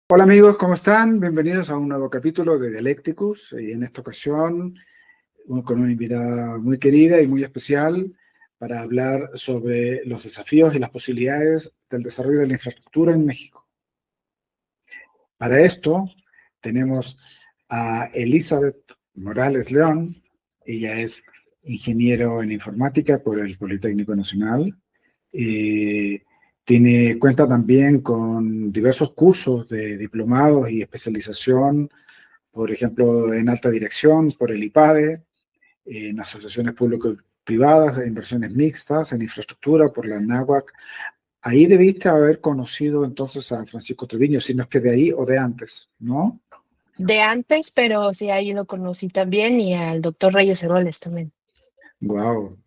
Hola amigos, ¿cómo están? Bienvenidos a un nuevo capítulo de Dialecticus y en esta ocasión con una invitada muy querida y muy especial para hablar sobre los desafíos y las posibilidades del desarrollo de la infraestructura en México. Para esto tenemos a Elizabeth Morales León. Ella es ingeniero en informática por el Politécnico Nacional. Cuenta también con diversos cursos de diplomados y especialización, por ejemplo, en alta dirección por el IPADE, en asociaciones público-privadas de inversiones mixtas, en infraestructura por la NAWAC. Ahí debiste haber conocido entonces a Francisco Treviño, si no es que de ahí o de antes, ¿no? De antes, pero sí, ahí lo conocí también, y al doctor Reyes Heroles también. Wow.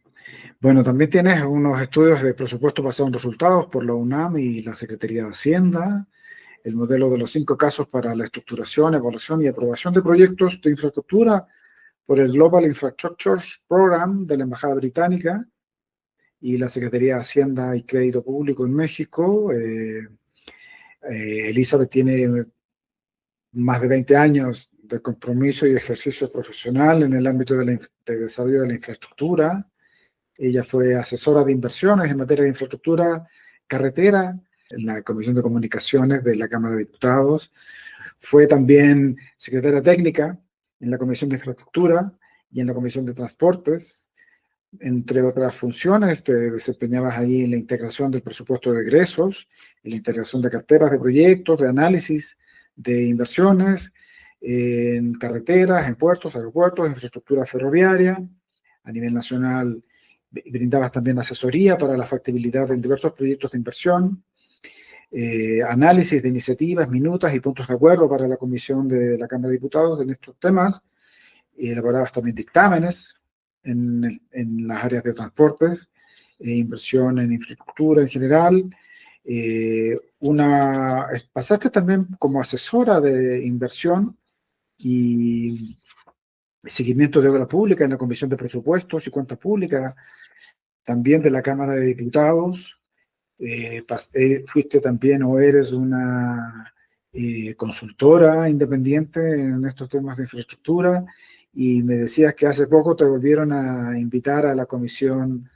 Bueno, también tienes unos estudios de presupuesto basado en resultados por la UNAM y la Secretaría de Hacienda, el modelo de los 5 casos para la estructuración, evaluación y aprobación de proyectos de infraestructura por el Global Infrastructure Program de la Embajada Británica y la Secretaría de Hacienda y Crédito Público en México. Elizabeth tiene más de 20 años de compromiso y ejercicio profesional en el ámbito de desarrollo de la infraestructura. Ella fue asesora de inversiones en materia de infraestructura carretera en la Comisión de Comunicaciones de la Cámara de Diputados. Fue también secretaria técnica en la Comisión de Infraestructura y en la Comisión de Transportes. Entre otras funciones, te desempeñabas ahí en la integración del presupuesto de egresos, en la integración de carteras de proyectos, de análisis de inversiones, en carreteras, en puertos, aeropuertos, infraestructura ferroviaria. A nivel nacional, brindabas también asesoría para la factibilidad en diversos proyectos de inversión, análisis de iniciativas, minutas y puntos de acuerdo para la Comisión de la Cámara de Diputados en estos temas. Elaborabas también dictámenes en las áreas de transportes, inversión en infraestructura en general. Pasaste también como asesora de inversión y seguimiento de obra pública en la Comisión de Presupuestos y Cuentas Públicas, también de la Cámara de Diputados. Fuiste también o eres una consultora independiente en estos temas de infraestructura, y me decías que hace poco te volvieron a invitar a la Comisión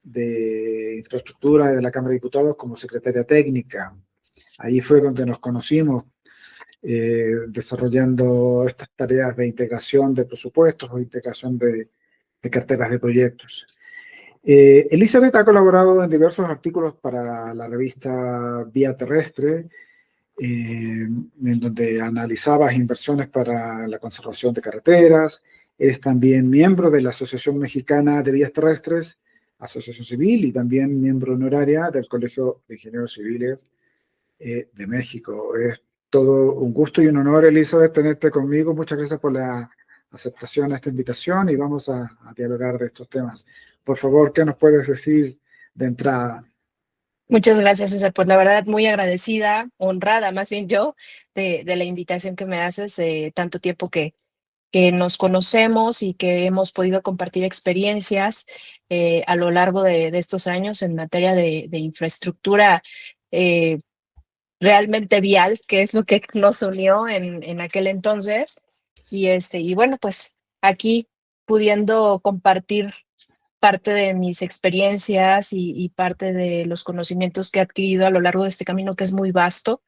de Infraestructura de la Cámara de Diputados como secretaria técnica. Ahí fue donde nos conocimos, desarrollando estas tareas de integración de presupuestos o integración de carteras de proyectos. Elizabeth ha colaborado en diversos artículos para la revista Vía Terrestre, en donde analizabas inversiones para la conservación de carreteras. Eres también miembro de la Asociación Mexicana de Vías Terrestres, asociación civil, y también miembro honoraria del Colegio de Ingenieros Civiles de México. Es todo un gusto y un honor, Elizabeth, tenerte conmigo. Muchas gracias por la aceptación a esta invitación y vamos a dialogar de estos temas. Por favor, ¿qué nos puedes decir de entrada? Muchas gracias, César. Pues la verdad, muy agradecida, honrada más bien yo, de la invitación que me haces, tanto tiempo que nos conocemos y que hemos podido compartir experiencias a lo largo de estos años en materia de infraestructura realmente vial, que es lo que nos unió en aquel entonces. Y bueno, pues aquí pudiendo compartir parte de mis experiencias y parte de los conocimientos que he adquirido a lo largo de este camino, que es muy vasto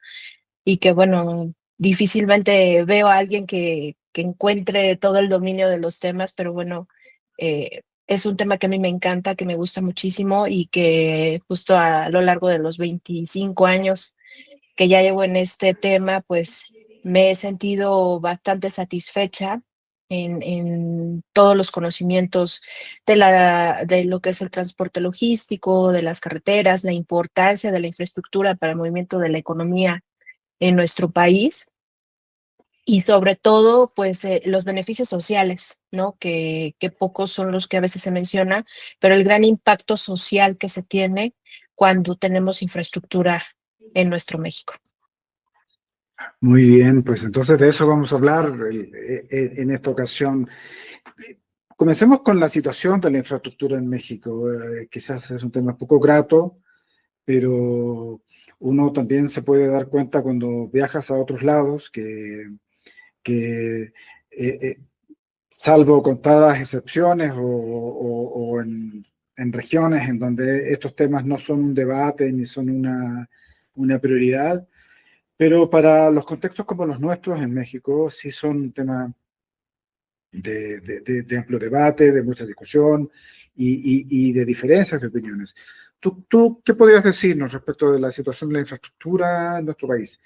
y que, bueno, difícilmente veo a alguien que encuentre todo el dominio de los temas, pero bueno, es un tema que a mí me encanta, que me gusta muchísimo, y que justo a lo largo de los 25 años que ya llevo en este tema, pues me he sentido bastante satisfecha en todos los conocimientos de lo que es el transporte logístico, de las carreteras, la importancia de la infraestructura para el movimiento de la economía en nuestro país y sobre todo, pues, los beneficios sociales, ¿no? Que pocos son los que a veces se menciona, pero el gran impacto social que se tiene cuando tenemos infraestructura en nuestro México. Muy bien, pues entonces de eso vamos a hablar en esta ocasión. Comencemos con la situación de la infraestructura en México. Quizás es un tema poco grato, pero uno también se puede dar cuenta cuando viajas a otros lados que salvo contadas excepciones o en regiones en donde estos temas no son un debate ni son una prioridad, pero para los contextos como los nuestros en México sí son un tema de amplio debate, de mucha discusión y de diferencias de opiniones. ¿Tú qué podrías decirnos respecto de la situación de la infraestructura en nuestro país?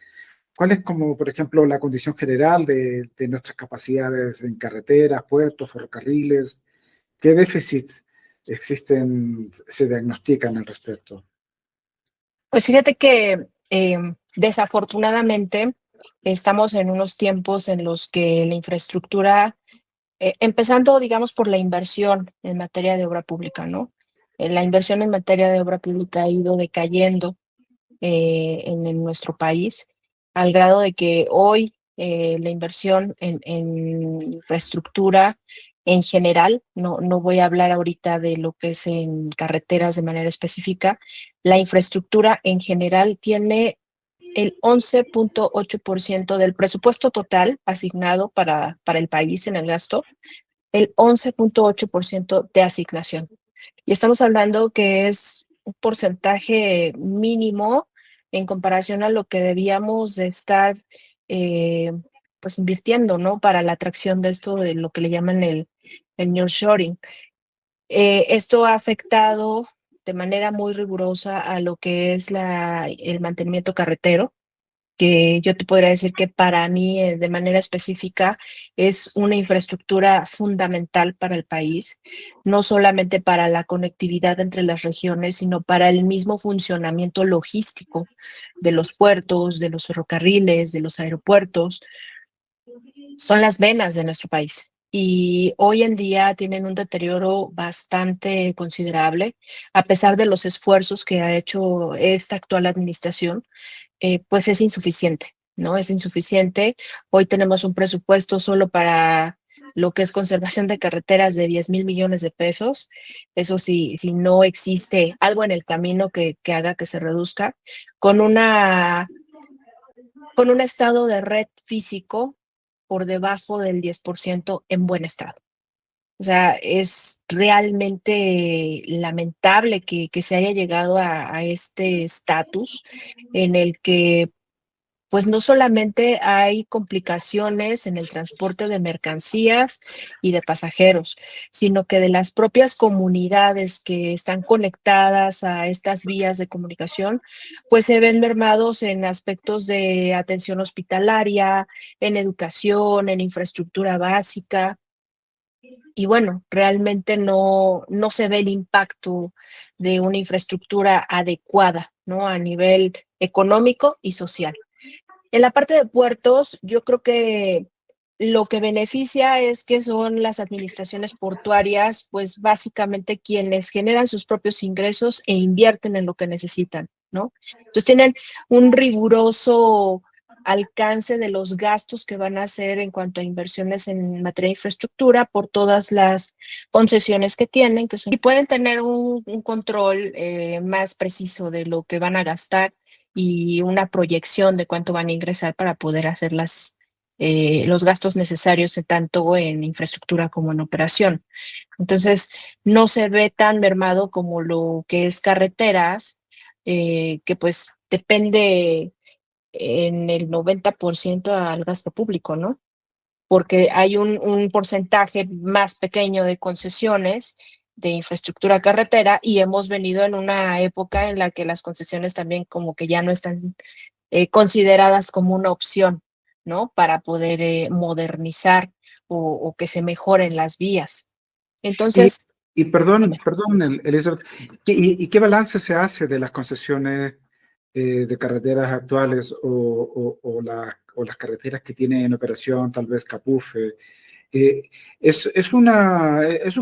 ¿Cuál es, como, por ejemplo, la condición general de nuestras capacidades en carreteras, puertos, ferrocarriles? ¿Qué déficits existen, se diagnostican al respecto? Pues fíjate que desafortunadamente estamos en unos tiempos en los que la infraestructura, empezando, digamos, por la inversión en materia de obra pública, ¿no? La inversión en materia de obra pública ha ido decayendo en nuestro país, al grado de que hoy la inversión en infraestructura en general, no voy a hablar ahorita de lo que es en carreteras de manera específica, la infraestructura en general tiene el 11.8% del presupuesto total asignado para el país en el gasto, el 11.8% de asignación. Y estamos hablando que es un porcentaje mínimo en comparación a lo que debíamos de estar eh, pues invirtiendo, ¿no? Para la atracción de esto de lo que le llaman el nearshoring. Esto ha afectado de manera muy rigurosa a lo que es el mantenimiento carretero, que yo te podría decir que para mí, de manera específica, es una infraestructura fundamental para el país, no solamente para la conectividad entre las regiones, sino para el mismo funcionamiento logístico de los puertos, de los ferrocarriles, de los aeropuertos. Son las venas de nuestro país. Y hoy en día tienen un deterioro bastante considerable, a pesar de los esfuerzos que ha hecho esta actual administración, pues es insuficiente, ¿no? Es insuficiente. Hoy tenemos un presupuesto solo para lo que es conservación de carreteras de 10,000 millones de pesos. Eso sí, si no existe algo en el camino que haga que se reduzca, con con un estado de red físico por debajo del 10% en buen estado. O sea, es realmente lamentable que se haya llegado a este estatus en el que pues no solamente hay complicaciones en el transporte de mercancías y de pasajeros, sino que de las propias comunidades que están conectadas a estas vías de comunicación, pues se ven mermados en aspectos de atención hospitalaria, en educación, en infraestructura básica. Y bueno, realmente no se ve el impacto de una infraestructura adecuada, ¿no? A nivel económico y social. En la parte de puertos, yo creo que lo que beneficia es que son las administraciones portuarias, pues básicamente quienes generan sus propios ingresos e invierten en lo que necesitan, ¿no? Entonces tienen un riguroso alcance de los gastos que van a hacer en cuanto a inversiones en materia de infraestructura por todas las concesiones que tienen, y pueden tener un control más preciso de lo que van a gastar y una proyección de cuánto van a ingresar para poder hacer los gastos necesarios tanto en infraestructura como en operación. Entonces, no se ve tan mermado como lo que es carreteras, que pues depende en el 90% al gasto público, ¿no? Porque hay un porcentaje más pequeño de concesiones de infraestructura carretera y hemos venido en una época en la que las concesiones también como que ya no están consideradas como una opción, ¿no? Para poder modernizar o que se mejoren las vías. Y, Entonces, y perdón, dime. perdón, Elizabeth, ¿y qué balance se hace de las concesiones de carreteras actuales o las carreteras que tienen en operación, tal vez Capufe? ¿Es un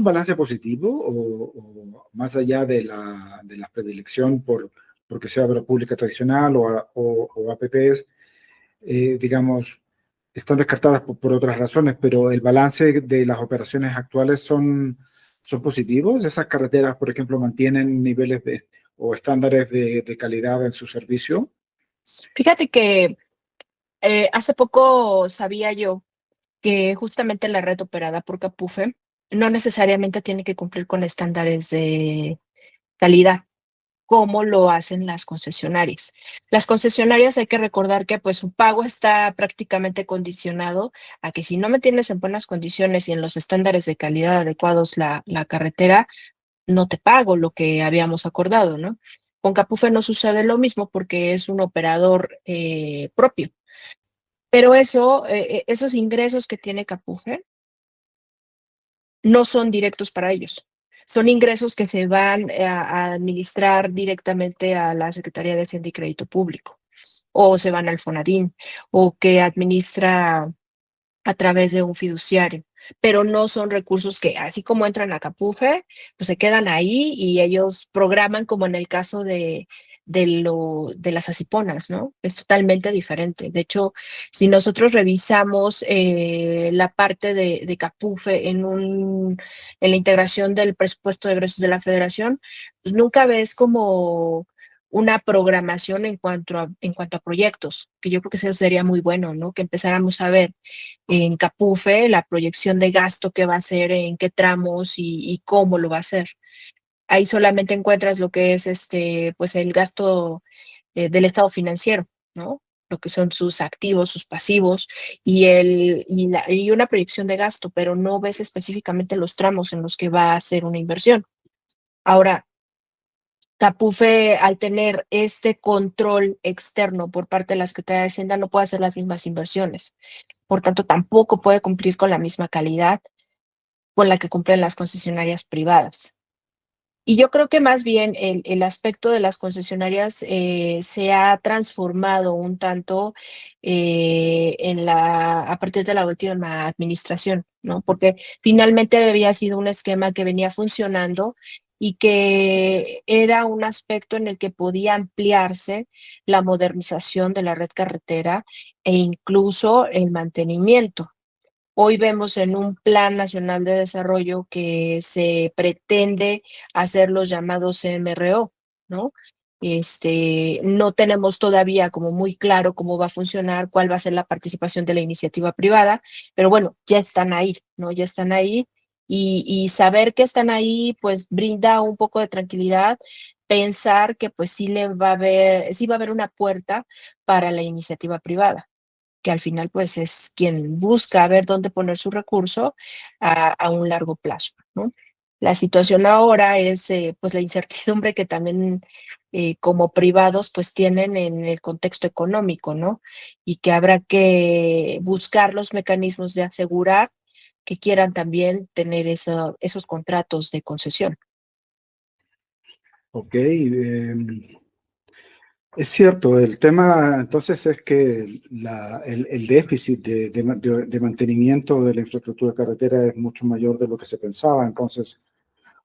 balance positivo o más allá de la predilección porque sea obra pública tradicional o APPs, digamos, están descartadas por otras razones, pero el balance de las operaciones actuales son positivos? ¿Esas carreteras, por ejemplo, mantienen niveles o estándares de calidad en su servicio? Fíjate que hace poco sabía yo que justamente la red operada por Capufe no necesariamente tiene que cumplir con estándares de calidad, como lo hacen las concesionarias. Las concesionarias hay que recordar que pues su pago está prácticamente condicionado a que si no me tienes en buenas condiciones y en los estándares de calidad adecuados la carretera, no te pago lo que habíamos acordado, ¿no? Con Capufe no sucede lo mismo porque es un operador propio. Pero esos ingresos que tiene Capufe no son directos para ellos. Son ingresos que se van a administrar directamente a la Secretaría de Hacienda y Crédito Público, o se van al Fonadín, o que administra a través de un fiduciario, pero no son recursos que, así como entran a Capufe, pues se quedan ahí y ellos programan como en el caso de las asiponas, ¿no? Es totalmente diferente. De hecho, si nosotros revisamos la parte de Capufe en la integración del presupuesto de egresos de la Federación, pues nunca ves como una programación en cuanto a proyectos, que yo creo que eso sería muy bueno, ¿no? Que empezáramos a ver en Capufe la proyección de gasto que va a hacer, en qué tramos y cómo lo va a hacer. Ahí solamente encuentras lo que es pues el gasto del estado financiero, ¿no? Lo que son sus activos, sus pasivos y una proyección de gasto, pero no ves específicamente los tramos en los que va a hacer una inversión. Ahora, Capufe, al tener este control externo por parte de la Secretaría de Hacienda, no puede hacer las mismas inversiones. Por tanto, tampoco puede cumplir con la misma calidad con la que cumplen las concesionarias privadas. Y yo creo que más bien el aspecto de las concesionarias se ha transformado un tanto a partir de la última administración, ¿no? Porque finalmente había sido un esquema que venía funcionando y que era un aspecto en el que podía ampliarse la modernización de la red carretera e incluso el mantenimiento. Hoy vemos en un Plan Nacional de Desarrollo que se pretende hacer los llamados CMRO, ¿no? No tenemos todavía como muy claro cómo va a funcionar, cuál va a ser la participación de la iniciativa privada, pero bueno, ya están ahí, ¿no? Ya están ahí y saber que están ahí, pues brinda un poco de tranquilidad, pensar que pues sí va a haber una puerta para la iniciativa privada que al final pues es quien busca ver dónde poner su recurso a un largo plazo, ¿no? La situación ahora es pues la incertidumbre que también como privados pues tienen en el contexto económico, ¿no? Y que habrá que buscar los mecanismos de asegurar que quieran también tener esos contratos de concesión. Ok, es cierto, el tema entonces es que el déficit de mantenimiento de la infraestructura carretera es mucho mayor de lo que se pensaba, entonces,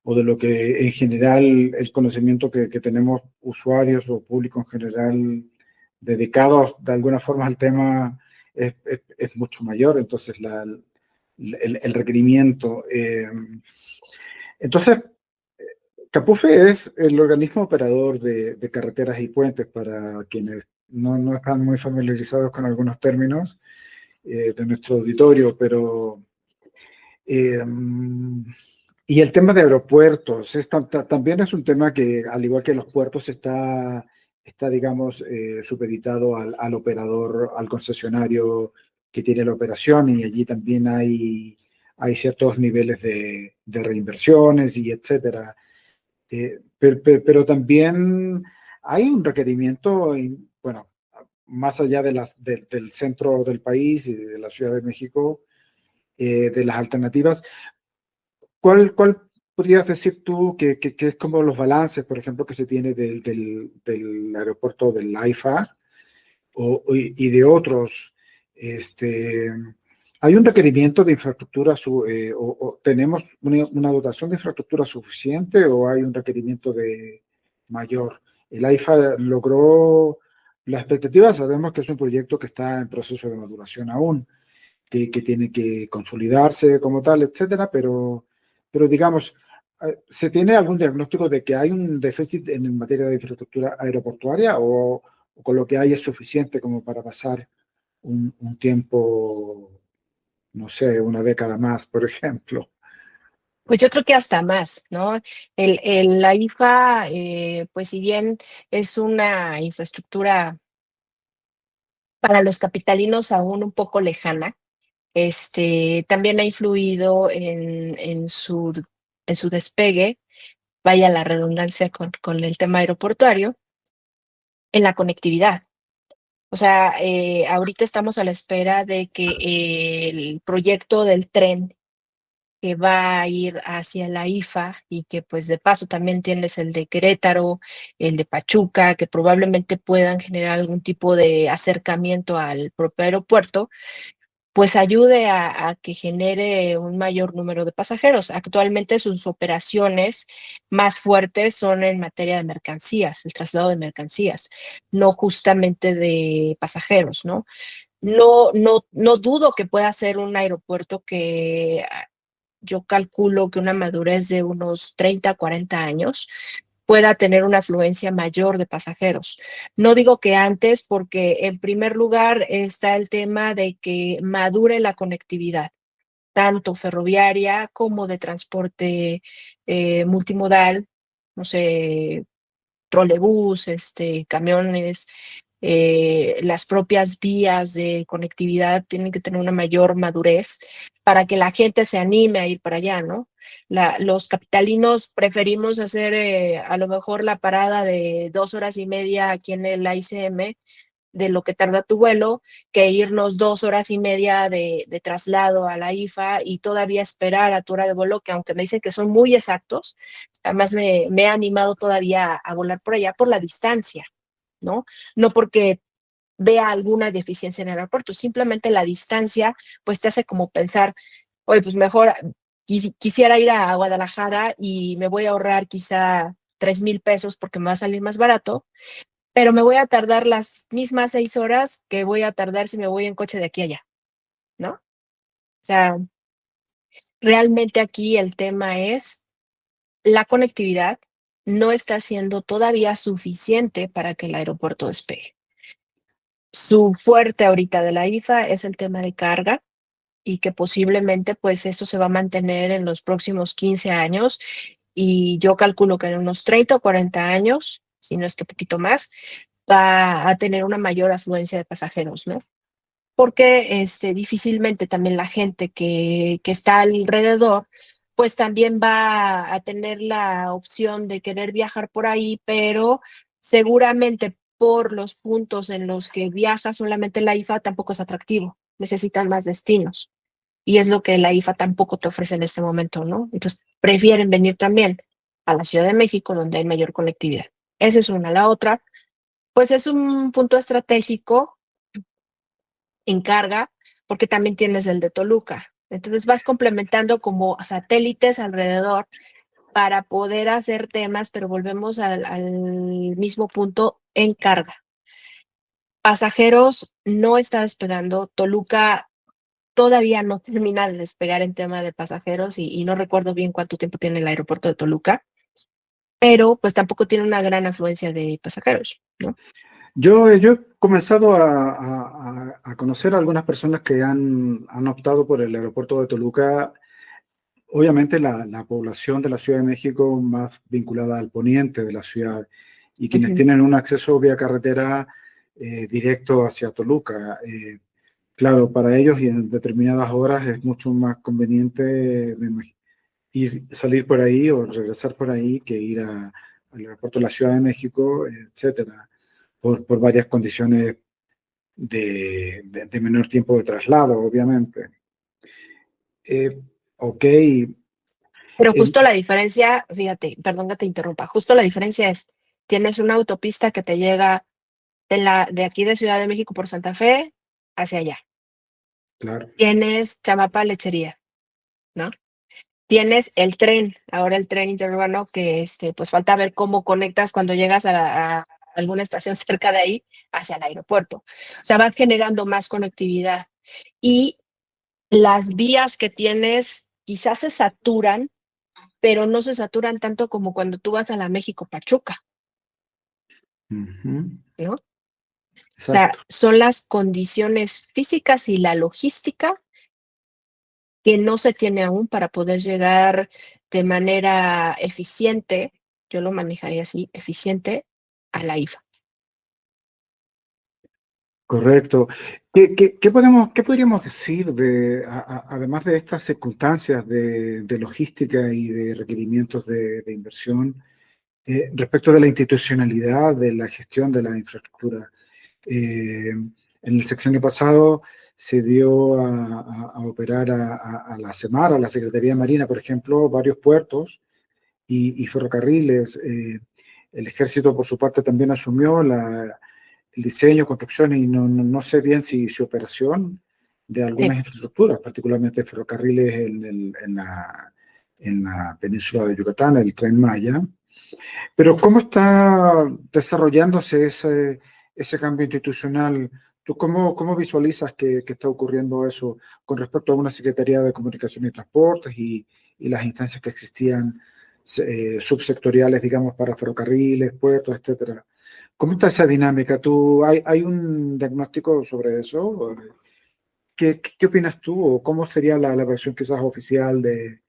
o de lo que en general el conocimiento que tenemos usuarios o público en general dedicados de alguna forma al tema es mucho mayor, entonces el requerimiento. Entonces, Capufe es el organismo operador de carreteras y puentes para quienes no están muy familiarizados con algunos términos de nuestro auditorio, pero eh, y el tema de aeropuertos también es un tema que, al igual que los puertos, está digamos, supeditado al operador, al concesionario que tiene la operación y allí también hay ciertos niveles de reinversiones y etcétera. Pero también hay un requerimiento, bueno, más allá del centro del país y de la Ciudad de México, de las alternativas. ¿Cuál podrías decir tú que es como los balances, por ejemplo, que se tiene del aeropuerto del AIFA y de otros? ¿Hay un requerimiento de infraestructura o tenemos una dotación de infraestructura suficiente o hay un requerimiento de mayor? El AIFA logró la expectativa, sabemos que es un proyecto que está en proceso de maduración aún, que tiene que consolidarse como tal, etcétera, pero digamos, ¿se tiene algún diagnóstico de que hay un déficit en materia de infraestructura aeroportuaria o con lo que hay es suficiente como para pasar un tiempo, no sé, una década más, por ejemplo? Pues yo creo que hasta más, ¿no? La IFA, pues si bien es una infraestructura para los capitalinos aún un poco lejana, también ha influido en su despegue, vaya la redundancia con el tema aeroportuario, en la conectividad. O sea, ahorita estamos a la espera de que el proyecto del tren que va a ir hacia la IFA y que pues de paso también tienes el de Querétaro, el de Pachuca, que probablemente puedan generar algún tipo de acercamiento al propio aeropuerto, pues ayude a que genere un mayor número de pasajeros. Actualmente sus operaciones más fuertes son en materia de mercancías, el traslado de mercancías, no justamente de pasajeros, ¿no? No dudo que pueda ser un aeropuerto que yo calculo que una madurez de unos 30, 40 años pueda tener una afluencia mayor de pasajeros. No digo que antes, porque en primer lugar está el tema de que madure la conectividad, tanto ferroviaria como de transporte multimodal, no sé, trolebús, camiones, las propias vías de conectividad tienen que tener una mayor madurez para que la gente se anime a ir para allá, ¿no? Los capitalinos preferimos hacer a lo mejor la parada de 2 horas y media aquí en el ICM de lo que tarda tu vuelo, que irnos 2 horas y media de traslado a la IFA y todavía esperar a tu hora de vuelo, que aunque me dicen que son muy exactos, además me he animado todavía a volar por allá por la distancia, ¿no? No porque vea alguna deficiencia en el aeropuerto, simplemente la distancia pues te hace como pensar, oye, pues mejor quisiera ir a Guadalajara y me voy a ahorrar quizá 3,000 pesos porque me va a salir más barato, pero me voy a tardar las mismas 6 horas que voy a tardar si me voy en coche de aquí a allá, ¿no? O sea, realmente aquí el tema es la conectividad no está siendo todavía suficiente para que el aeropuerto despegue. Su fuerte ahorita de la IFA es el tema de carga y que posiblemente pues eso se va a mantener en los próximos 15 años y yo calculo que en unos 30 o 40 años, si no es que poquito más, va a tener una mayor afluencia de pasajeros, ¿no? Porque difícilmente también la gente que está alrededor, pues también va a tener la opción de querer viajar por ahí, pero seguramente por los puntos en los que viaja solamente la IFA tampoco es atractivo, necesitan más destinos. Y es lo que la IFA tampoco te ofrece en este momento, ¿no? Entonces prefieren venir también a la Ciudad de México, donde hay mayor conectividad. Esa es una. La otra, pues es un punto estratégico en carga, porque también tienes el de Toluca. Entonces vas complementando como satélites alrededor para poder hacer temas, pero volvemos al mismo punto en carga. Pasajeros no está despegando. Toluca todavía no termina de despegar en tema de pasajeros y no recuerdo bien cuánto tiempo tiene el aeropuerto de Toluca, pero pues tampoco tiene una gran afluencia de pasajeros, ¿no? Yo he comenzado a conocer a algunas personas que han optado por el aeropuerto de Toluca. Obviamente la población de la Ciudad de México más vinculada al poniente de la ciudad y quienes tienen un acceso vía carretera directo hacia Toluca. Claro, para ellos y en determinadas horas es mucho más conveniente ir, salir por ahí o regresar por ahí que ir al aeropuerto de la Ciudad de México, etcétera, por varias condiciones de menor tiempo de traslado, obviamente. Eh, ok, Pero justo la diferencia, fíjate, perdón que te interrumpa, justo la diferencia es, tienes una autopista que te llega de aquí de Ciudad de México por Santa Fe hacia allá. claro. Tienes Chamapa Lechería, ¿no? Tienes el tren, ahora el tren interurbano que pues falta ver cómo conectas cuando llegas a alguna estación cerca de ahí hacia el aeropuerto. O sea, vas generando más conectividad y las vías que tienes quizás se saturan, pero no se saturan tanto como cuando tú vas a la México Pachuca, Ujú, ¿no? O sea, exacto. son las condiciones físicas y la logística que no se tiene aún para poder llegar de manera eficiente, yo lo manejaría así, eficiente, a la IFA. Correcto. ¿Qué podríamos decir además de estas circunstancias de logística y de requerimientos de inversión, respecto de la institucionalidad de la gestión de la infraestructura? En el sexenio pasado se dio a operar a la CEMAR, a la Secretaría de Marina, por ejemplo, varios puertos y ferrocarriles. El ejército, por su parte, también asumió el diseño, construcción y no sé bien si su operación de Sí. algunas infraestructuras, particularmente ferrocarriles en la península de Yucatán, el Tren Maya. Pero ¿cómo está desarrollándose ese cambio institucional? ¿Tú cómo visualizas que está ocurriendo eso con respecto a una Secretaría de Comunicación y Transportes y las instancias que existían subsectoriales, digamos, para ferrocarriles, puertos, etcétera? ¿Cómo está esa dinámica? ¿Hay un diagnóstico sobre eso? ¿Qué opinas tú? ¿O cómo sería la versión quizás oficial de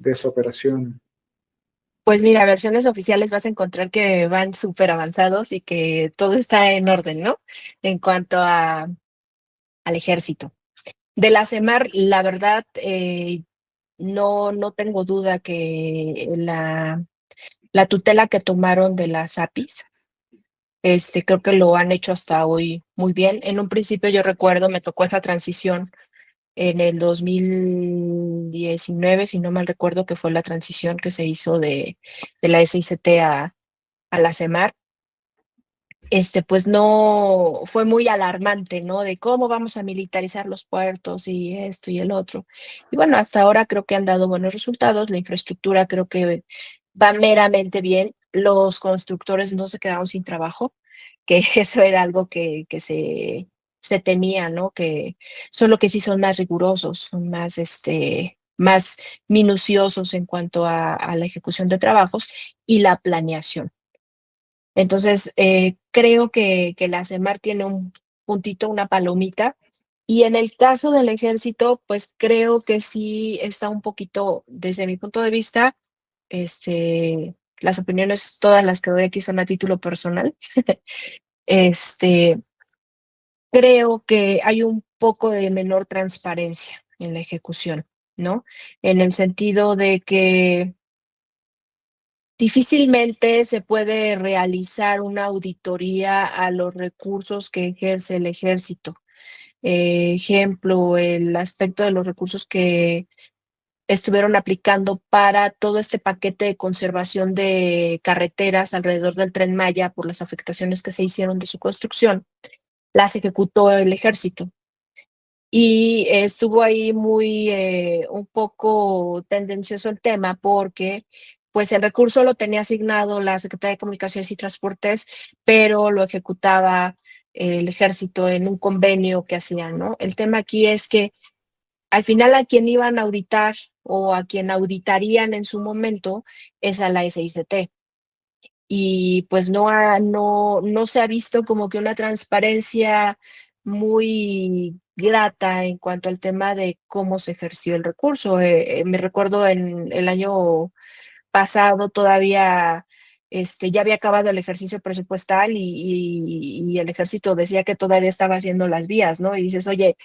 esa operación? Pues mira, versiones oficiales vas a encontrar que van súper avanzados y que todo está en orden, ¿no? En cuanto al ejército. De la CEMAR, la verdad, no tengo duda que la tutela que tomaron de las APIs, creo que lo han hecho hasta hoy muy bien. En un principio yo recuerdo, me tocó esa transición en el 2019, si no mal recuerdo, que fue la transición que se hizo de la SICT a la CEMAR. Pues no fue muy alarmante, ¿no? De cómo vamos a militarizar los puertos y esto y el otro. Y bueno, hasta ahora creo que han dado buenos resultados. La infraestructura creo que va meramente bien. Los constructores no se quedaron sin trabajo, que eso era algo que se temía, ¿no? Que solo que sí son más rigurosos, son más, más minuciosos en cuanto a la ejecución de trabajos y la planeación. Entonces, creo que la CEMAR tiene un puntito, una palomita. Y en el caso del ejército, pues creo que sí está un poquito, desde mi punto de vista, las opiniones, todas las que doy aquí son a título personal. este, Creo que hay un poco de menor transparencia en la ejecución, ¿no? En el sentido de que difícilmente se puede realizar una auditoría a los recursos que ejerce el ejército. Ejemplo, el aspecto de los recursos que estuvieron aplicando para todo este paquete de conservación de carreteras alrededor del Tren Maya por las afectaciones que se hicieron de su construcción, las ejecutó el ejército. Y estuvo ahí muy, un poco tendencioso el tema porque pues el recurso lo tenía asignado la Secretaría de Comunicaciones y Transportes, pero lo ejecutaba el ejército en un convenio que hacían, ¿no? El tema aquí es que al final a quien iban a auditar o a quien auditarían en su momento es a la SICT. Y pues no se ha visto como que una transparencia muy grata en cuanto al tema de cómo se ejerció el recurso. Me recuerdo en el año pasado todavía ya había acabado el ejercicio presupuestal y el ejército decía que todavía estaba haciendo las vías, ¿no? Y dices, oye,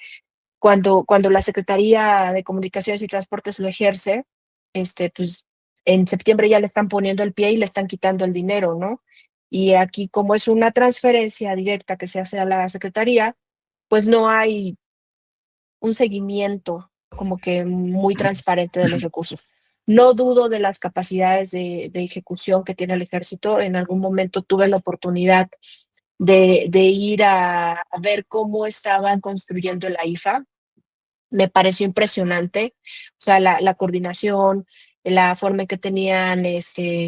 cuando la Secretaría de Comunicaciones y Transportes lo ejerce, pues en septiembre ya le están poniendo el pie y le están quitando el dinero, ¿no? Y aquí, como es una transferencia directa que se hace a la Secretaría, pues no hay un seguimiento como que muy transparente de los recursos. No dudo de las capacidades de ejecución que tiene el ejército. En algún momento tuve la oportunidad de ir a ver cómo estaban construyendo la IFA. Me pareció impresionante, o sea, la coordinación, la forma en que tenían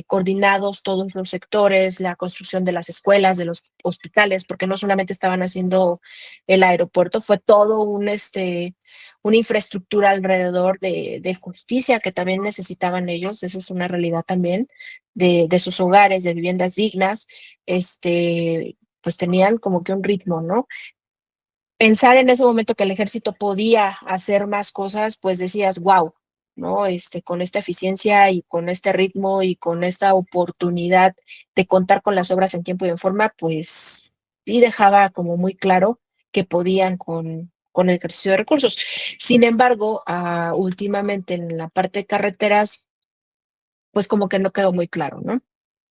coordinados todos los sectores, la construcción de las escuelas, de los hospitales, porque no solamente estaban haciendo el aeropuerto, fue todo una infraestructura alrededor de justicia que también necesitaban ellos. Esa es una realidad también de sus hogares, de viviendas dignas. Pues tenían como que un ritmo, ¿no? Pensar en ese momento que el ejército podía hacer más cosas, pues decías, wow, ¿no? Con esta eficiencia y con este ritmo y con esta oportunidad de contar con las obras en tiempo y en forma, pues sí dejaba como muy claro que podían con el ejercicio de recursos. Sin embargo, últimamente en la parte de carreteras, pues como que no quedó muy claro, ¿no? O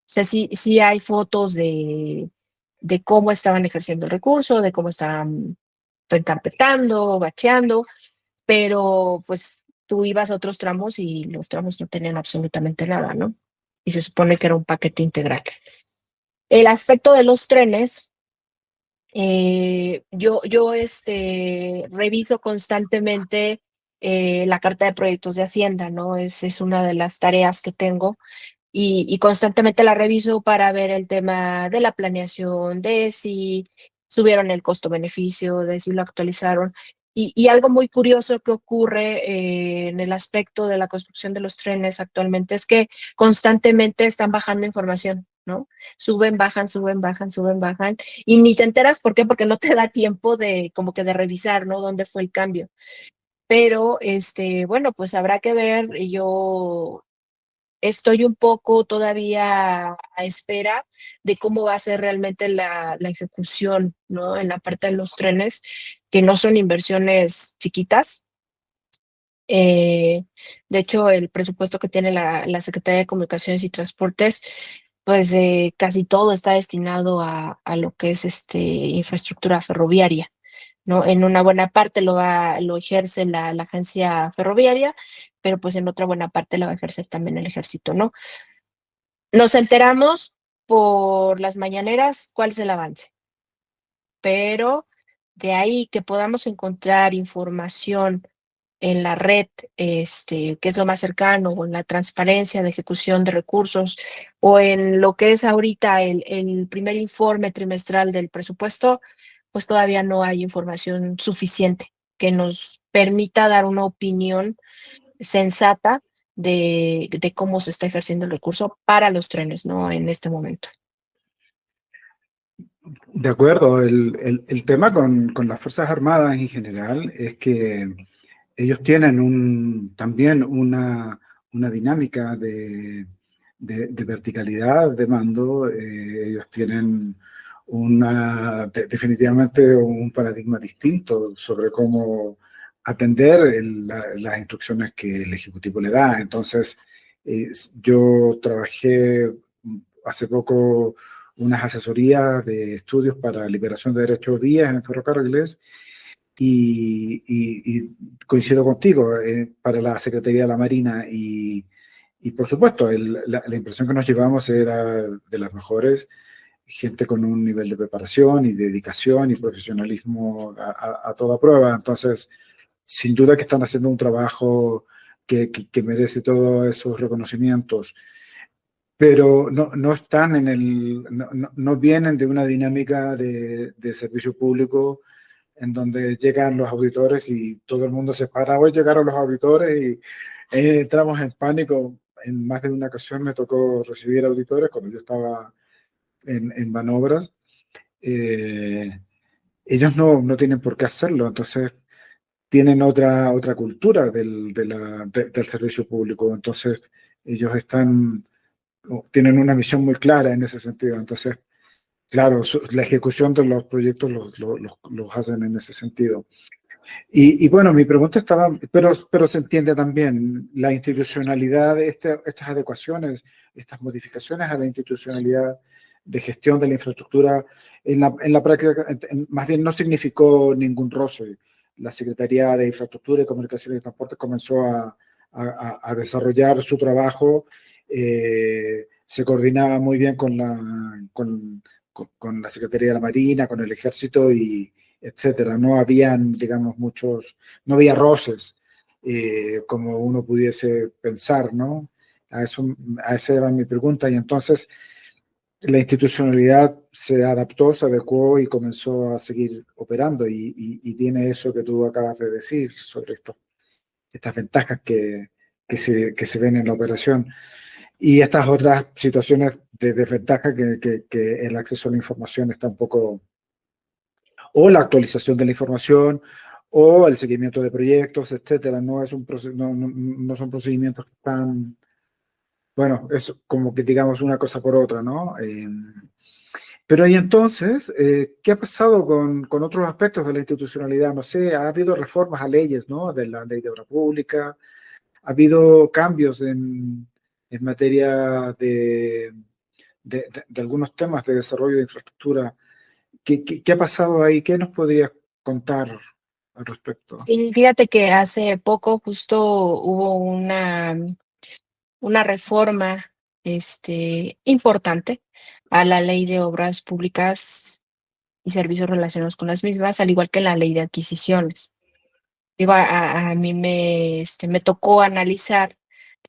sea, sí hay fotos de cómo estaban ejerciendo el recurso, de cómo estaban encarpetando, bacheando, pero pues tú ibas a otros tramos y los tramos no tenían absolutamente nada, ¿no? Y se supone que era un paquete integral. El aspecto de los trenes, yo reviso constantemente la carta de proyectos de Hacienda, ¿no? Es una de las tareas que tengo y constantemente la reviso para ver el tema de la planeación, de si subieron el costo-beneficio, de si lo actualizaron. Y algo muy curioso que ocurre en el aspecto de la construcción de los trenes actualmente es que constantemente están bajando información, ¿no? Suben, bajan, suben, bajan, suben, bajan. Y ni te enteras por qué, porque no te da tiempo de como que de revisar, ¿no? Dónde fue el cambio. Pero, bueno, pues habrá que ver. Yo estoy un poco todavía a espera de cómo va a ser realmente la ejecución, ¿no? En la parte de los trenes, que no son inversiones chiquitas. Eh, de hecho, el presupuesto que tiene la Secretaría de Comunicaciones y Transportes, pues casi todo está destinado a lo que es infraestructura ferroviaria, ¿no? En una buena parte lo ejerce la agencia ferroviaria, pero pues en otra buena parte lo va a ejercer también el ejército, ¿no? Nos enteramos por las mañaneras cuál es el avance, pero de ahí que podamos encontrar información en la red, que es lo más cercano, o en la transparencia de ejecución de recursos, o en lo que es ahorita el primer informe trimestral del presupuesto, pues todavía no hay información suficiente que nos permita dar una opinión sensata de cómo se está ejerciendo el recurso para los trenes, ¿no? En este momento. De acuerdo, el tema con las Fuerzas Armadas en general es que ellos tienen también una dinámica de verticalidad de mando. Ellos tienen definitivamente un paradigma distinto sobre cómo atender las instrucciones que el Ejecutivo le da. Entonces, yo trabajé hace poco unas asesorías de estudios para liberación de derechos vías en ferrocarriles y coincido contigo, para la Secretaría de la Marina y por supuesto, la impresión que nos llevamos era de las mejores, gente con un nivel de preparación y dedicación y profesionalismo a toda prueba. Entonces, sin duda que están haciendo un trabajo que merece todos esos reconocimientos, pero no están no vienen de una dinámica de servicio público en donde llegan los auditores y todo el mundo se para. Hoy llegaron los auditores y entramos en pánico. En más de una ocasión me tocó recibir auditores cuando yo estaba en manobras. Eh, Ellos no tienen por qué hacerlo, entonces tienen otra cultura del servicio público. Entonces ellos tienen una misión muy clara en ese sentido. Entonces, claro, la ejecución de los proyectos los hacen en ese sentido. Y bueno, mi pregunta estaba, pero se entiende también la institucionalidad de estas adecuaciones, estas modificaciones a la institucionalidad de gestión de la infraestructura en la práctica, más bien no significó ningún roce. la Secretaría de Infraestructura y Comunicaciones y Transporte comenzó a desarrollar su trabajo. Se coordinaba muy bien con la Secretaría de la Marina, con el Ejército y etcétera. No habían, digamos, no había roces, como uno pudiese pensar, ¿no? A esa era mi pregunta. Y entonces la institucionalidad se adaptó, se adecuó y comenzó a seguir operando y tiene eso que tú acabas de decir sobre estas ventajas que se ven en la operación y estas otras situaciones de desventaja que el acceso a la información está un poco, o la actualización de la información, o el seguimiento de proyectos, etcétera. No son procedimientos que están, bueno, es como que digamos una cosa por otra, ¿no? Pero y entonces, ¿qué ha pasado con otros aspectos de la institucionalidad? No sé, ha habido reformas a leyes, ¿no? De la ley de obra pública, ha habido cambios en materia de algunos temas de desarrollo de infraestructura. ¿Qué ha pasado ahí? ¿Qué nos podrías contar al respecto? Sí, fíjate que hace poco justo hubo una reforma importante a la ley de obras públicas y servicios relacionados con las mismas, al igual que la ley de adquisiciones. Digo, a mí me tocó analizar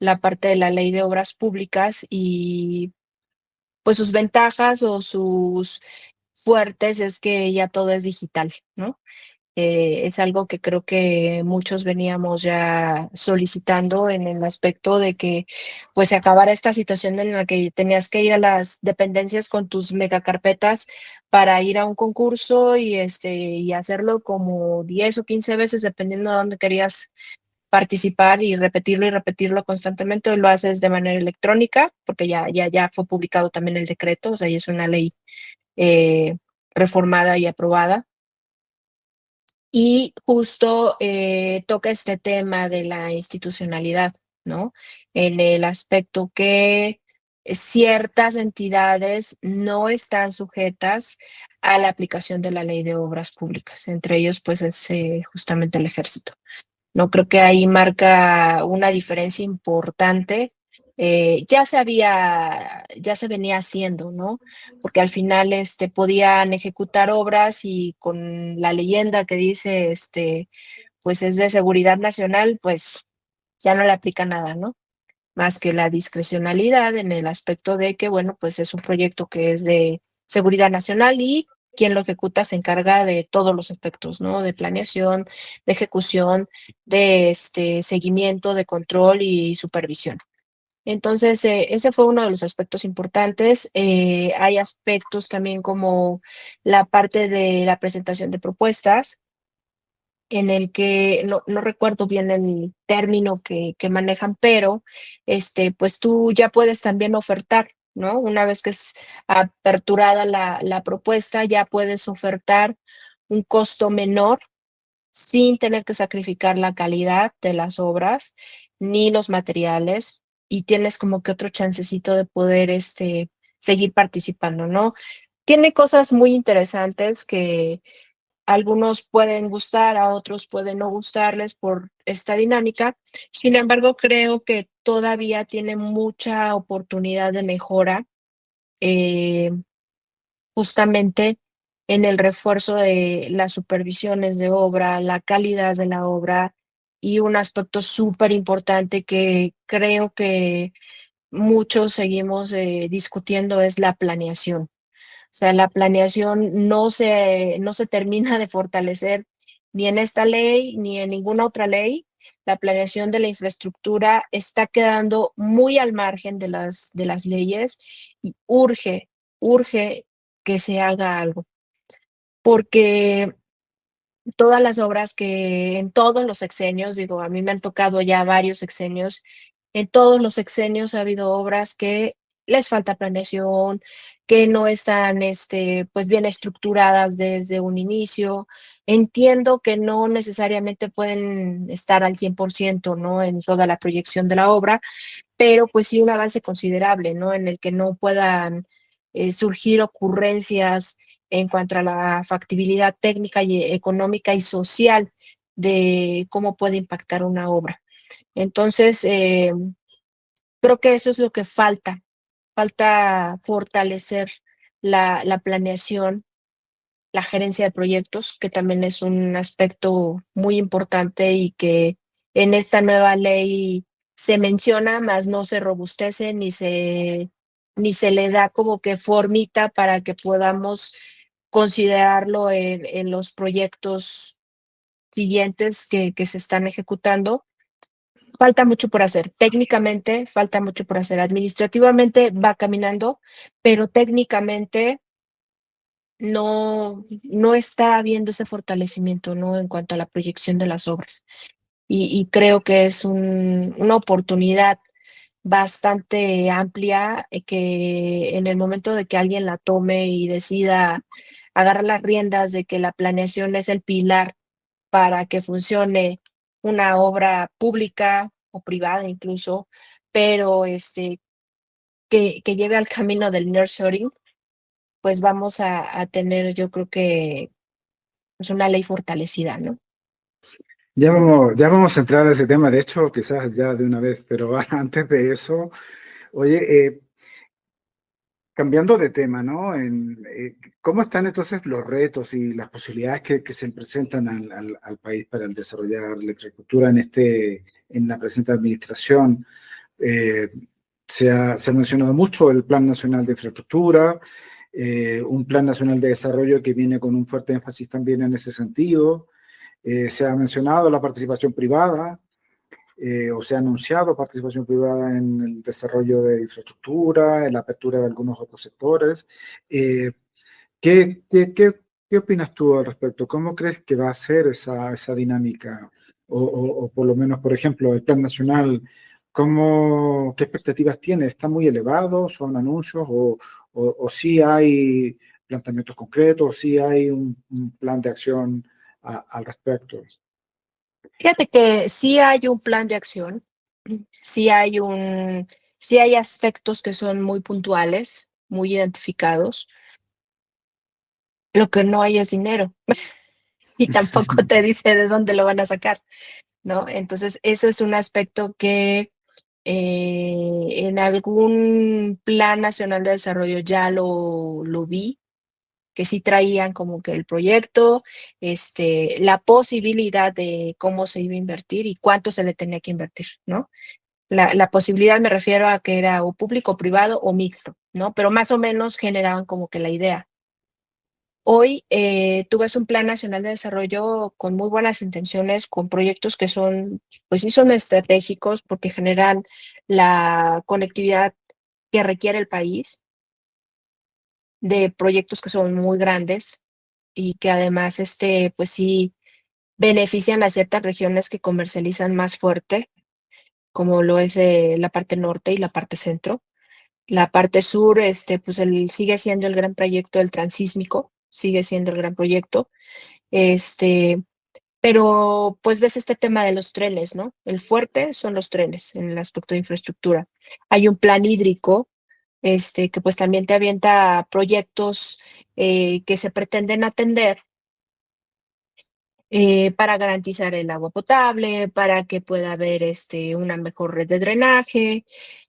la parte de la ley de obras públicas y pues sus ventajas o sus fuertes es que ya todo es digital, ¿no? Es algo que creo que muchos veníamos ya solicitando en el aspecto de que pues se acabara esta situación en la que tenías que ir a las dependencias con tus megacarpetas para ir a un concurso y hacerlo como 10 o 15 veces dependiendo de dónde querías participar y repetirlo constantemente. Hoy lo haces de manera electrónica porque ya fue publicado también el decreto, o sea, ya es una ley eh, reformada y aprobada. Y justo toca este tema de la institucionalidad, ¿no? En el aspecto que ciertas entidades no están sujetas a la aplicación de la ley de obras públicas, entre ellos pues es justamente el ejército. No creo que ahí marca una diferencia importante. Ya se venía haciendo, ¿no? Porque al final podían ejecutar obras y con la leyenda que dice, pues es de seguridad nacional, pues ya no le aplica nada, ¿no? Más que la discrecionalidad en el aspecto de que, bueno, pues es un proyecto que es de seguridad nacional y quien lo ejecuta se encarga de todos los aspectos, ¿no? De planeación, de ejecución, de seguimiento, de control y supervisión. Entonces, ese fue uno de los aspectos importantes. Hay aspectos también como la parte de la presentación de propuestas, en el que no recuerdo bien el término que manejan, pero pues tú ya puedes también ofertar, ¿no? Una vez que es aperturada la propuesta, ya puedes ofertar un costo menor sin tener que sacrificar la calidad de las obras ni los materiales y tienes como que otro chancecito de poder seguir participando, ¿no? Tiene cosas muy interesantes que algunos pueden gustar, a otros pueden no gustarles por esta dinámica. Sin embargo, creo que todavía tiene mucha oportunidad de mejora, eh, justamente en el refuerzo de las supervisiones de obra, la calidad de la obra y un aspecto súper importante que creo que muchos seguimos discutiendo es la planeación. O sea, la planeación no se termina de fortalecer ni en esta ley ni en ninguna otra ley. La planeación de la infraestructura está quedando muy al margen de las leyes y urge que se haga algo, porque todas las obras que en todos los sexenios, digo, a mí me han tocado ya varios sexenios, en todos los sexenios ha habido obras que les falta planeación, que no están pues bien estructuradas desde un inicio. Entiendo que no necesariamente pueden estar al 100%, ¿no? En toda la proyección de la obra, pero pues sí un avance considerable, ¿no? En el que no puedan surgir ocurrencias en cuanto a la factibilidad técnica y económica y social de cómo puede impactar una obra. Entonces, creo que eso es lo que falta fortalecer la planeación, la gerencia de proyectos, que también es un aspecto muy importante y que en esta nueva ley se menciona, más no se robustece ni se le da como que formita para que podamos considerarlo en los proyectos siguientes que se están ejecutando. Falta mucho por hacer. Técnicamente falta mucho por hacer. Administrativamente va caminando, pero técnicamente no está habiendo ese fortalecimiento, ¿no? En cuanto a la proyección de las obras. Y creo que es una oportunidad bastante amplia, que en el momento de que alguien la tome y decida agarrar las riendas de que la planeación es el pilar para que funcione una obra pública o privada incluso, pero que lleve al camino del nurturing, pues vamos a tener, yo creo que es una ley fortalecida, ¿no? Ya vamos a entrar a ese tema, de hecho, quizás ya de una vez, pero antes de eso, oye, cambiando de tema, ¿no? ¿Cómo están entonces los retos y las posibilidades que se presentan al país para el desarrollar la infraestructura en la presente administración? Eh, se ha mencionado mucho el Plan Nacional de Infraestructura, un Plan Nacional de Desarrollo que viene con un fuerte énfasis también en ese sentido. Se ha mencionado la participación privada, o se ha anunciado participación privada en el desarrollo de infraestructura, en la apertura de algunos otros sectores. Eh, ¿qué opinas tú al respecto? ¿Cómo crees que va a ser esa dinámica? O por lo menos, por ejemplo, el Plan Nacional, ¿qué expectativas tiene? ¿Está muy elevado? ¿Son anuncios? ¿O sí hay planteamientos concretos? ¿O sí hay un plan de acción al respecto? Fíjate que sí hay un plan de acción, sí hay sí hay aspectos que son muy puntuales, muy identificados. Lo que no hay es dinero y tampoco te dice de dónde lo van a sacar, ¿no? Entonces, eso es un aspecto que en algún plan nacional de desarrollo ya lo vi, que sí traían como que el proyecto, la posibilidad de cómo se iba a invertir y cuánto se le tenía que invertir, ¿no? La posibilidad me refiero a que era o público, privado o mixto, ¿no? Pero más o menos generaban como que la idea. Hoy tú ves un Plan Nacional de Desarrollo con muy buenas intenciones, con proyectos que son, pues sí son estratégicos porque generan la conectividad que requiere el país, de proyectos que son muy grandes y que además, pues sí benefician a ciertas regiones que comercializan más fuerte, como lo es la parte norte y la parte centro. La parte sur, pues sigue siendo el gran proyecto del transísmico, sigue siendo el gran proyecto. Este, pero pues ves este tema de los trenes, ¿no? El fuerte son los trenes en el aspecto de infraestructura. Hay un plan hídrico, que pues también te avienta proyectos que se pretenden atender para garantizar el agua potable, para que pueda haber una mejor red de drenaje,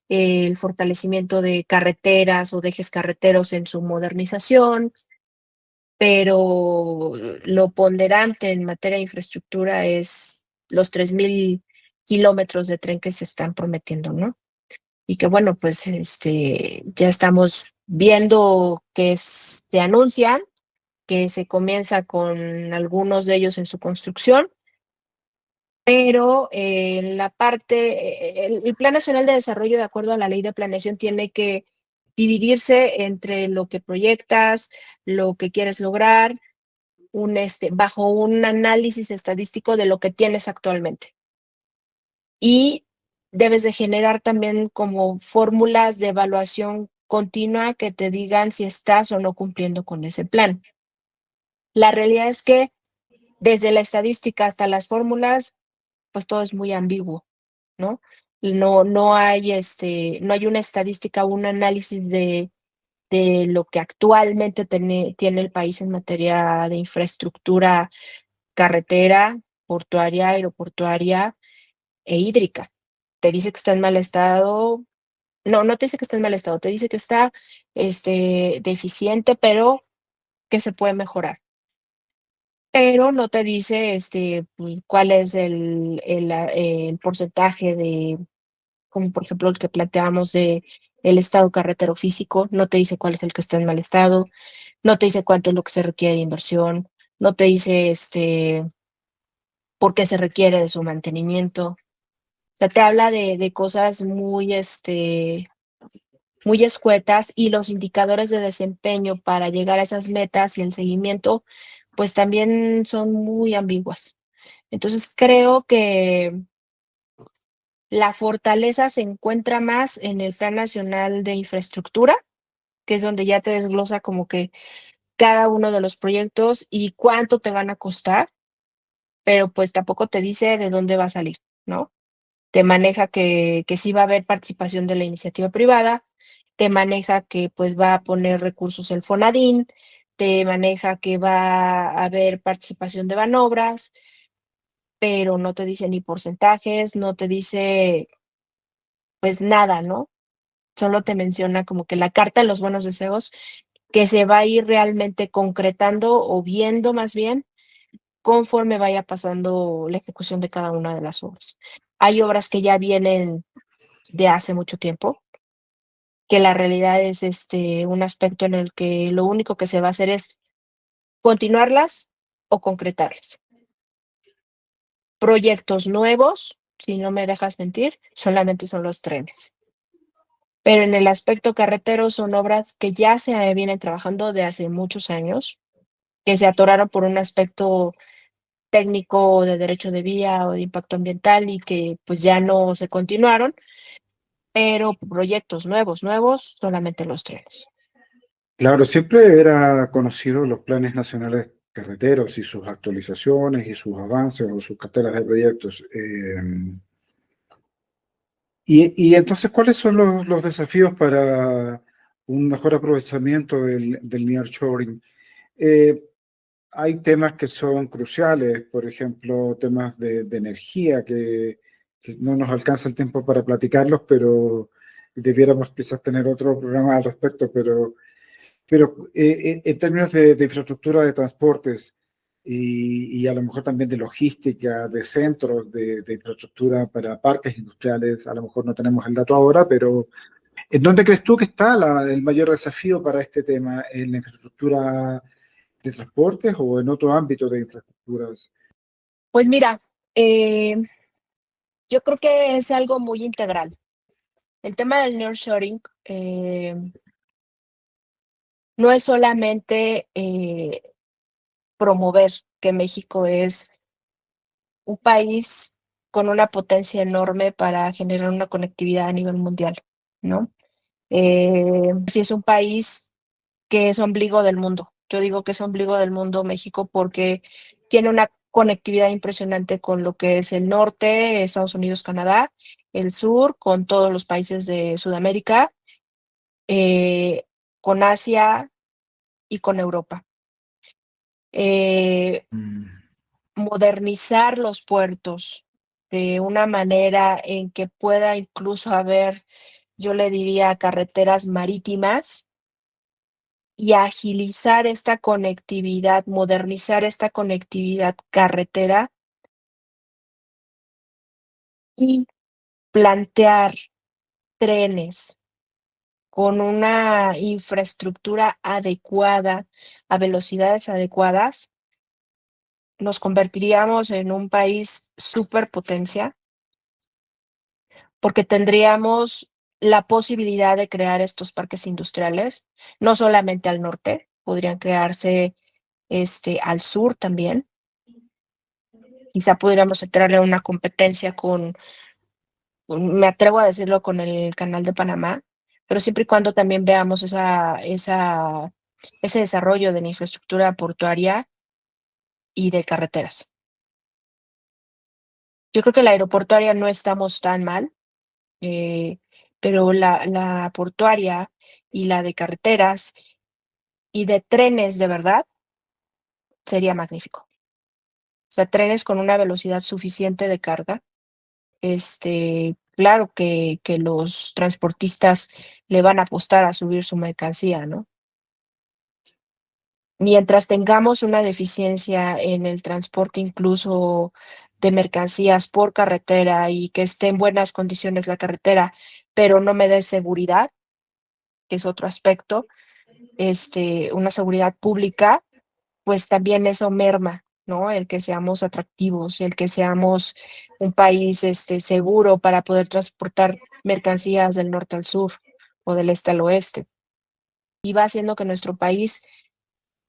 el fortalecimiento de carreteras o de ejes carreteros en su modernización, pero lo ponderante en materia de infraestructura es los 3,000 kilómetros de tren que se están prometiendo, ¿no? Y que bueno, pues ya estamos viendo que se anuncian, que se comienza con algunos de ellos en su construcción, pero la parte, el Plan Nacional de Desarrollo, de acuerdo a la Ley de Planeación, tiene que dividirse entre lo que proyectas, lo que quieres lograr, bajo un análisis estadístico de lo que tienes actualmente. Y debes de generar también como fórmulas de evaluación continua que te digan si estás o no cumpliendo con ese plan. La realidad es que desde la estadística hasta las fórmulas, pues todo es muy ambiguo, ¿no? No hay no hay una estadística, un análisis de lo que actualmente tiene el país en materia de infraestructura carretera, portuaria, aeroportuaria e hídrica. Te dice que está en mal estado. No, no te dice que está en mal estado, te dice que está deficiente, pero que se puede mejorar. Pero no te dice pues, cuál es el porcentaje de, como por ejemplo el que planteamos de el estado carretero físico, no te dice cuál es el que está en mal estado, no te dice cuánto es lo que se requiere de inversión, no te dice por qué se requiere de su mantenimiento. O sea, te habla de cosas muy escuetas, y los indicadores de desempeño para llegar a esas metas y el seguimiento, pues también son muy ambiguas. Entonces creo que la fortaleza se encuentra más en el Plan Nacional de Infraestructura, que es donde ya te desglosa como que cada uno de los proyectos y cuánto te van a costar, pero pues tampoco te dice de dónde va a salir, ¿no? Te maneja que sí va a haber participación de la iniciativa privada, te maneja que pues va a poner recursos el Fonadín, te maneja que va a haber participación de Banobras, pero no te dice ni porcentajes, no te dice pues nada, ¿no? Solo te menciona como que la carta de los buenos deseos que se va a ir realmente concretando o viendo más bien conforme vaya pasando la ejecución de cada una de las obras. Hay obras que ya vienen de hace mucho tiempo, que la realidad es un aspecto en el que lo único que se va a hacer es continuarlas o concretarlas. Proyectos nuevos, si no me dejas mentir, solamente son los trenes. Pero en el aspecto carretero son obras que ya se vienen trabajando de hace muchos años, que se atoraron por un aspecto técnico de derecho de vía o de impacto ambiental y que pues ya no se continuaron, pero proyectos nuevos, solamente los trenes. Claro, siempre era conocido los planes nacionales carreteros y sus actualizaciones y sus avances o sus carteras de proyectos. Y entonces, ¿cuáles son los desafíos para un mejor aprovechamiento del nearshoring? Eh, Hay temas que son cruciales, por ejemplo, temas de energía, que no nos alcanza el tiempo para platicarlos, pero debiéramos quizás tener otro programa al respecto, pero en términos de infraestructura de transportes y a lo mejor también de logística, de centros de infraestructura para parques industriales, a lo mejor no tenemos el dato ahora, pero ¿en dónde crees tú que está el mayor desafío para este tema? ¿En la infraestructura de transportes o en otro ámbito de infraestructuras? Pues mira, eh, yo creo que es algo muy integral. El tema del nearshoring no es solamente promover que México es un país con una potencia enorme para generar una conectividad a nivel mundial, ¿no? Sí es un país que es ombligo del mundo. Yo digo que es ombligo del mundo México porque tiene una conectividad impresionante con lo que es el norte, Estados Unidos, Canadá, el sur, con todos los países de Sudamérica, eh, con Asia y con Europa. Eh, Mm, Modernizar los puertos de una manera en que pueda incluso haber, yo le diría, carreteras marítimas, y agilizar esta conectividad, modernizar esta conectividad carretera y plantear trenes con una infraestructura adecuada, a velocidades adecuadas, nos convertiríamos en un país superpotencia, porque tendríamos la posibilidad de crear estos parques industriales, no solamente al norte, podrían crearse al sur también. Quizá pudiéramos entrarle a una competencia me atrevo a decirlo, con el Canal de Panamá, pero siempre y cuando también veamos ese desarrollo de la infraestructura portuaria y de carreteras. Yo creo que la aeroportuaria no estamos tan mal, eh, pero la portuaria y la de carreteras y de trenes de verdad sería magnífico. O sea, trenes con una velocidad suficiente de carga. Claro que los transportistas le van a apostar a subir su mercancía, ¿no? Mientras tengamos una deficiencia en el transporte incluso de mercancías por carretera y que esté en buenas condiciones la carretera, pero no me dé seguridad, que es otro aspecto, una seguridad pública, pues también eso merma, ¿no? El que seamos atractivos, el que seamos un país seguro para poder transportar mercancías del norte al sur o del este al oeste. Y va haciendo que nuestro país,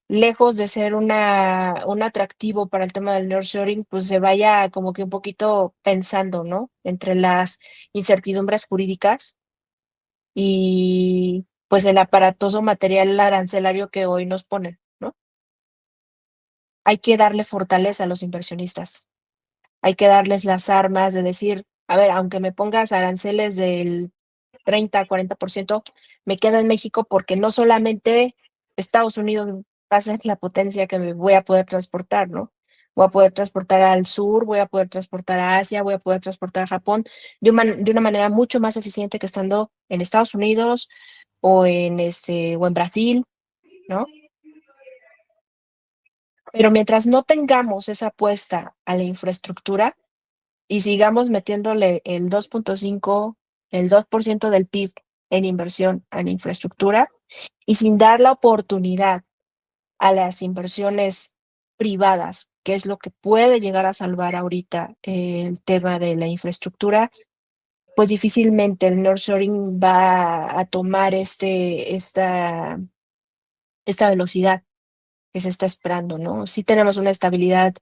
lejos de ser un atractivo para el tema del nearshoring, pues se vaya como que un poquito pensando, ¿no? Entre las incertidumbres jurídicas y pues el aparatoso material arancelario que hoy nos ponen, ¿no? Hay que darle fortaleza a los inversionistas. Hay que darles las armas de decir, a ver, aunque me pongas aranceles del 30, 40%, me quedo en México porque no solamente Estados Unidos va a ser la potencia que me voy a poder transportar, ¿no? Voy a poder transportar al sur, voy a poder transportar a Asia, voy a poder transportar a Japón de una manera mucho más eficiente que estando en Estados Unidos o en Brasil, ¿no? Pero mientras no tengamos esa apuesta a la infraestructura y sigamos metiéndole el 2.5, el 2% del PIB en inversión en infraestructura y sin dar la oportunidad a las inversiones privadas, que es lo que puede llegar a salvar ahorita el tema de la infraestructura, pues difícilmente el nearshoring va a tomar esta velocidad que se está esperando, ¿no? Sí tenemos una estabilidad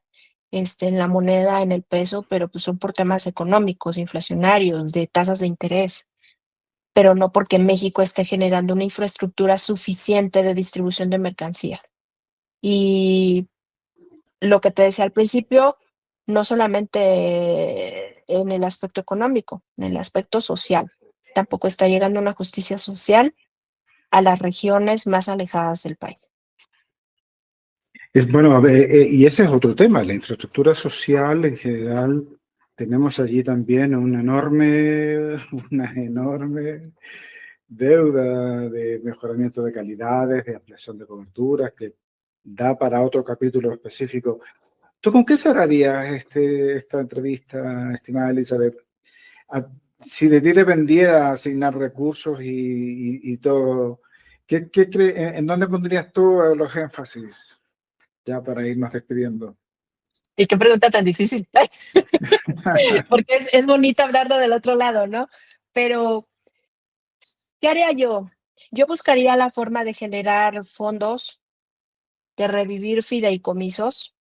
en la moneda, en el peso, pero pues son por temas económicos, inflacionarios, de tasas de interés, pero no porque México esté generando una infraestructura suficiente de distribución de mercancía. Y lo que te decía al principio, no solamente en el aspecto económico, en el aspecto social. Tampoco está llegando una justicia social a las regiones más alejadas del país. Bueno, a ver, y ese es otro tema, la infraestructura social en general. Tenemos allí también una enorme deuda de mejoramiento de calidades, de ampliación de coberturas, que da para otro capítulo específico. ¿Tú con qué cerrarías esta entrevista, estimada Elizabeth? A- si de ti dependiera asignar recursos y todo, ¿en dónde pondrías tú los énfasis? Ya para irnos despidiendo. Y qué pregunta tan difícil, porque es bonito hablarlo del otro lado, ¿no? Pero, ¿qué haría yo? Yo buscaría la forma de generar fondos, de revivir fideicomisos,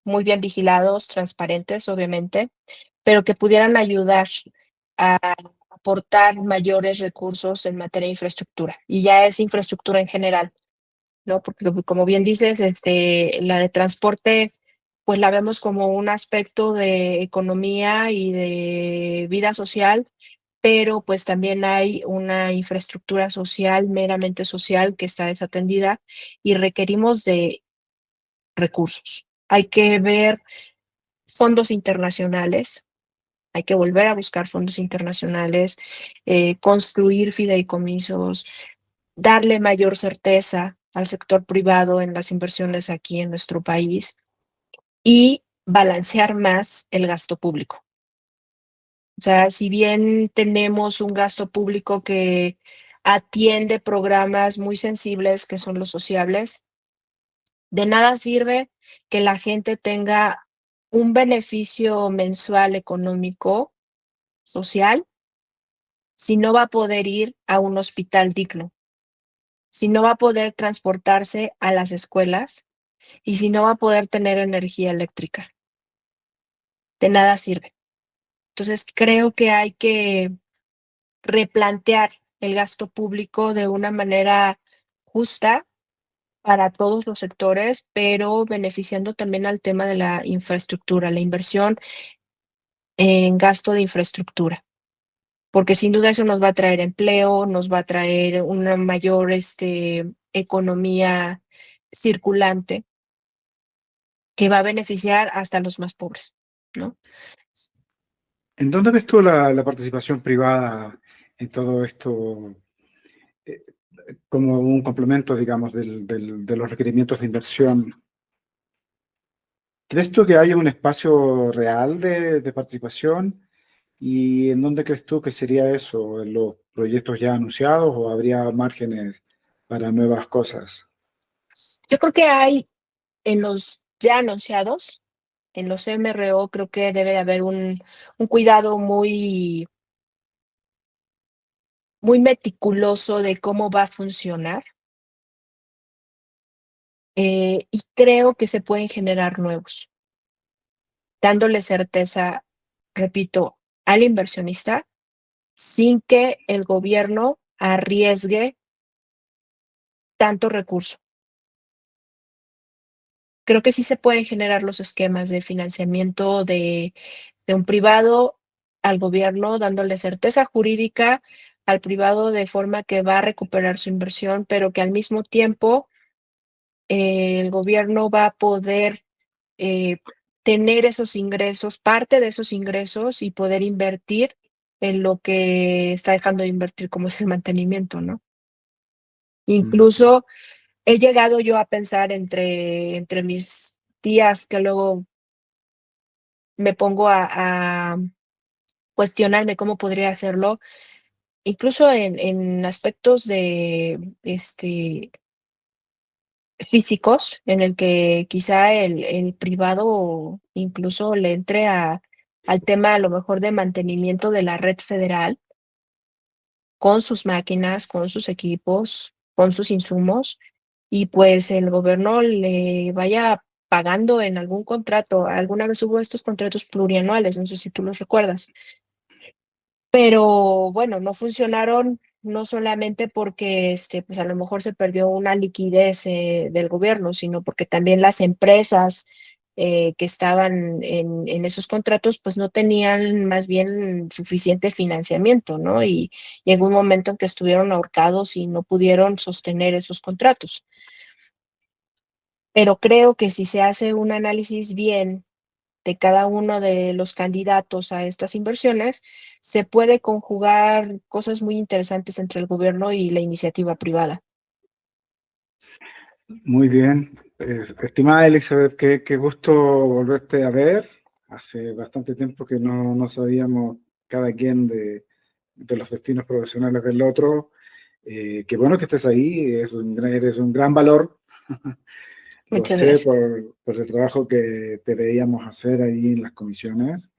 muy bien vigilados, transparentes, obviamente, pero que pudieran ayudar a aportar mayores recursos en materia de infraestructura. Y ya es infraestructura en general, ¿no? Porque como bien dices, la de transporte, pues la vemos como un aspecto de economía y de vida social, pero pues también hay una infraestructura social, meramente social, que está desatendida y requerimos de recursos. Hay que ver fondos internacionales, hay que volver a buscar fondos internacionales, construir fideicomisos, darle mayor certeza al sector privado en las inversiones aquí en nuestro país y balancear más el gasto público. O sea, si bien tenemos un gasto público que atiende programas muy sensibles que son los sociables, de nada sirve que la gente tenga un beneficio mensual económico, social, si no va a poder ir a un hospital digno, si no va a poder transportarse a las escuelas y si no va a poder tener energía eléctrica. De nada sirve. Entonces, creo que hay que replantear el gasto público de una manera justa para todos los sectores, pero beneficiando también al tema de la infraestructura, la inversión en gasto de infraestructura, porque sin duda eso nos va a traer empleo, nos va a traer una mayor economía circulante que va a beneficiar hasta a los más pobres, ¿no? ¿En dónde ves tú la participación privada en todo esto eh, como un complemento, digamos, de los requerimientos de inversión? ¿Crees tú que hay un espacio real de participación? ¿Y en dónde crees tú que sería eso? ¿En los proyectos ya anunciados o habría márgenes para nuevas cosas? Yo creo que hay en los ya anunciados, en los MRO, creo que debe de haber un cuidado muy meticuloso de cómo va a funcionar, y creo que se pueden generar nuevos, dándole certeza, repito, al inversionista, sin que el gobierno arriesgue tanto recurso. Creo que sí se pueden generar los esquemas de financiamiento de un privado al gobierno, dándole certeza jurídica al privado de forma que va a recuperar su inversión, pero que al mismo tiempo el gobierno va a poder eh, tener esos ingresos, parte de esos ingresos y poder invertir en lo que está dejando de invertir, como es el mantenimiento, ¿no? Mm. Incluso he llegado yo a pensar entre mis días que luego me pongo a cuestionarme cómo podría hacerlo, incluso en aspectos de, físicos, en el que quizá el privado incluso le entre al tema, a lo mejor, de mantenimiento de la red federal, con sus máquinas, con sus equipos, con sus insumos, y pues el gobierno le vaya pagando en algún contrato. Alguna vez hubo estos contratos plurianuales, no sé si tú los recuerdas. Pero bueno, no funcionaron, no solamente porque, pues, a lo mejor se perdió una liquidez, del gobierno, sino porque también las empresas, que estaban en esos contratos, pues, no tenían más bien suficiente financiamiento, ¿no? Y llegó un momento en que estuvieron ahorcados y no pudieron sostener esos contratos. Pero creo que si se hace un análisis bien de cada uno de los candidatos a estas inversiones, se puede conjugar cosas muy interesantes entre el gobierno y la iniciativa privada. Muy bien. Estimada Elizabeth, qué gusto volverte a ver. Hace bastante tiempo que no sabíamos cada quien de los destinos profesionales del otro. Qué bueno que estés ahí, eres un gran valor. Lo Muchas sé gracias. por el trabajo que te veíamos hacer ahí en las comisiones.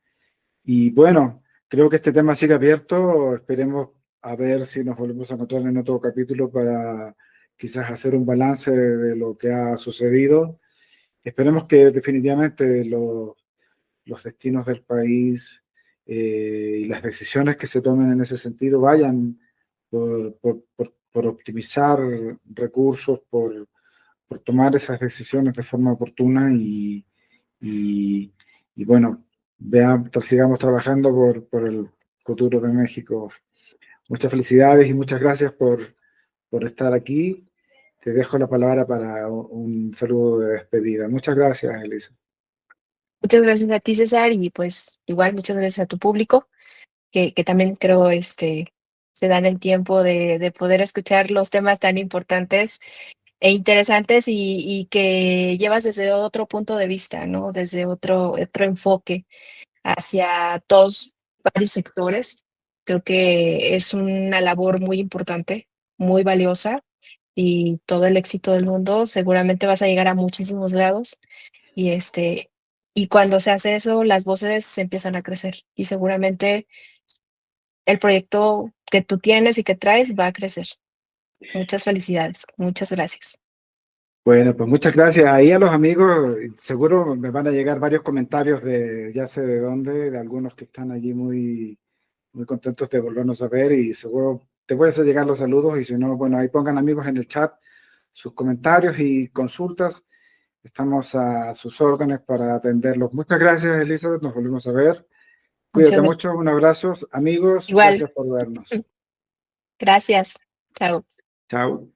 Y bueno, creo que este tema sigue abierto. Esperemos a ver si nos volvemos a encontrar en otro capítulo para quizás hacer un balance de lo que ha sucedido. Esperemos que definitivamente los destinos del país y las decisiones que se tomen en ese sentido vayan por optimizar recursos, por tomar esas decisiones de forma oportuna y, y bueno, sigamos trabajando por el futuro de México. Muchas felicidades y muchas gracias por estar aquí. Te dejo la palabra para un saludo de despedida. Muchas gracias, Elisa. Muchas gracias a ti, César, y pues igual muchas gracias a tu público, que también creo se dan el tiempo de poder escuchar los temas tan importantes e interesantes y que llevas desde otro punto de vista, ¿no? Desde otro enfoque hacia todos varios sectores. Creo que es una labor muy importante, muy valiosa, y todo el éxito del mundo. Seguramente vas a llegar a muchísimos lados y y cuando se hace eso, las voces se empiezan a crecer y seguramente el proyecto que tú tienes y que traes va a crecer. Muchas felicidades, muchas gracias. Bueno, pues muchas gracias. Ahí a los amigos, seguro me van a llegar varios comentarios de ya sé de dónde, de algunos que están allí muy contentos de volvernos a ver y seguro te voy a hacer llegar los saludos y si no, bueno, ahí pongan amigos en el chat sus comentarios y consultas. Estamos a sus órdenes para atenderlos. Muchas gracias, Elizabeth. Nos volvemos a ver. Muchas Cuídate gracias. mucho. Un abrazo, amigos. Igual, Gracias por vernos. gracias. Chao. Chao.